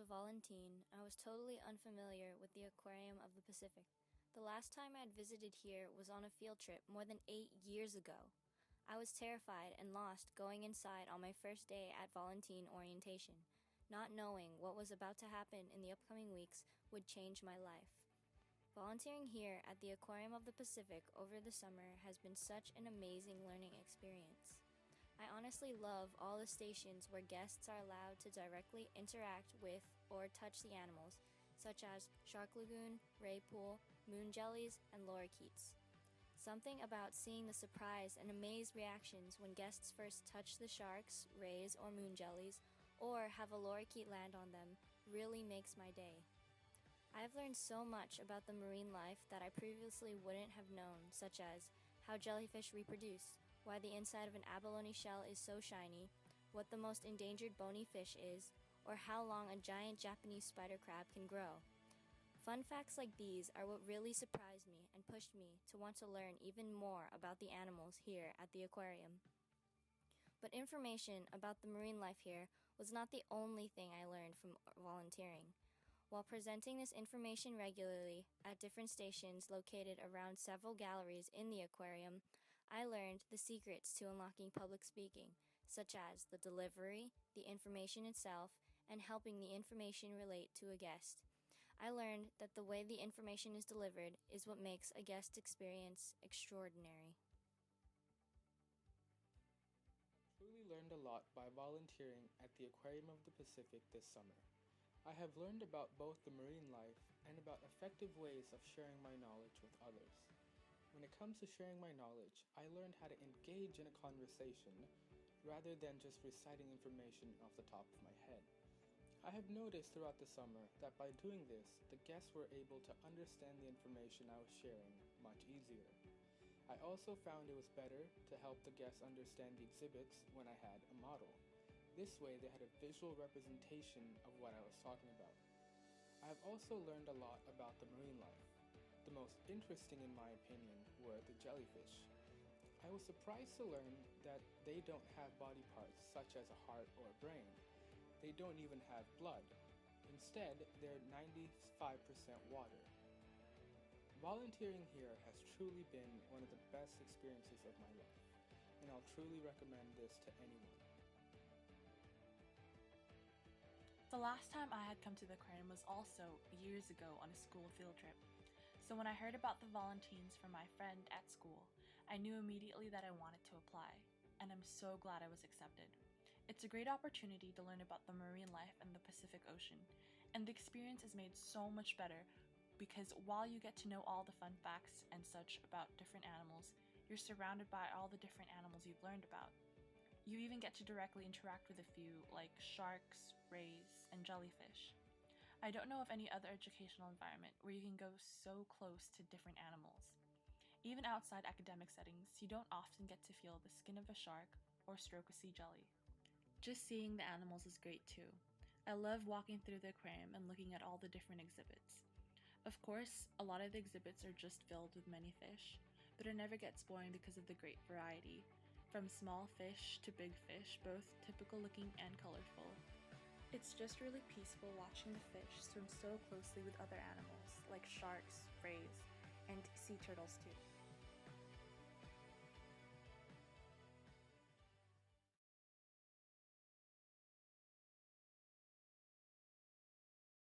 Volunteen, I was totally unfamiliar with the Aquarium of the Pacific. The last time I had visited here was on a field trip more than 8 years ago. I was terrified and lost going inside on my first day at Volunteen orientation, not knowing what was about to happen in the upcoming weeks would change my life. Volunteering here at the Aquarium of the Pacific over the summer has been such an amazing learning experience. I honestly love all the stations where guests are allowed to directly interact with or touch the animals, such as Shark Lagoon, Ray Pool, Moon Jellies, and lorikeets. Something about seeing the surprise and amazed reactions when guests first touch the sharks, rays, or moon jellies, or have a lorikeet land on them really makes my day. I have learned so much about the marine life that I previously wouldn't have known, such as how jellyfish reproduce, why the inside of an abalone shell is so shiny, what the most endangered bony fish is, or how long a giant Japanese spider crab can grow. Fun facts like these are what really surprised me and pushed me to want to learn even more about the animals here at the aquarium. But information about the marine life here was not the only thing I learned from volunteering. While presenting this information regularly at different stations located around several galleries in the aquarium, I learned the secrets to unlocking public speaking, such as the delivery, the information itself, and helping the information relate to a guest. I learned that the way the information is delivered is what makes a guest experience extraordinary. I truly learned a lot by volunteering at the Aquarium of the Pacific this summer. I have learned about both the marine life and about effective ways of sharing my knowledge with others. When it comes to sharing my knowledge, I learned how to engage in a conversation rather than just reciting information off the top of my head. I have noticed throughout the summer that by doing this, the guests were able to understand the information I was sharing much easier. I also found it was better to help the guests understand the exhibits when I had a model. This way they had a visual representation of what I was talking about. I have also learned a lot about the marine life. The most interesting in my opinion were the jellyfish. I was surprised to learn that they don't have body parts such as a heart or a brain. They don't even have blood. Instead, they're 95% water. Volunteering here has truly been one of the best experiences of my life, and I'll truly recommend this to anyone. The last time I had come to the aquarium was also years ago on a school field trip. So when I heard about the Volunteens from my friend at school, I knew immediately that I wanted to apply, and I'm so glad I was accepted. It's a great opportunity to learn about the marine life in the Pacific Ocean, and the experience is made so much better because while you get to know all the fun facts and such about different animals, you're surrounded by all the different animals you've learned about. You even get to directly interact with a few, like sharks, rays, and jellyfish. I don't know of any other educational environment where you can go so close to different animals. Even outside academic settings, you don't often get to feel the skin of a shark or stroke a sea jelly. Just seeing the animals is great too. I love walking through the aquarium and looking at all the different exhibits. Of course, a lot of the exhibits are just filled with many fish, but it never gets boring because of the great variety. From small fish to big fish, both typical looking and colorful. It's just really peaceful watching the fish swim so closely with other animals, like sharks, rays, and sea turtles too.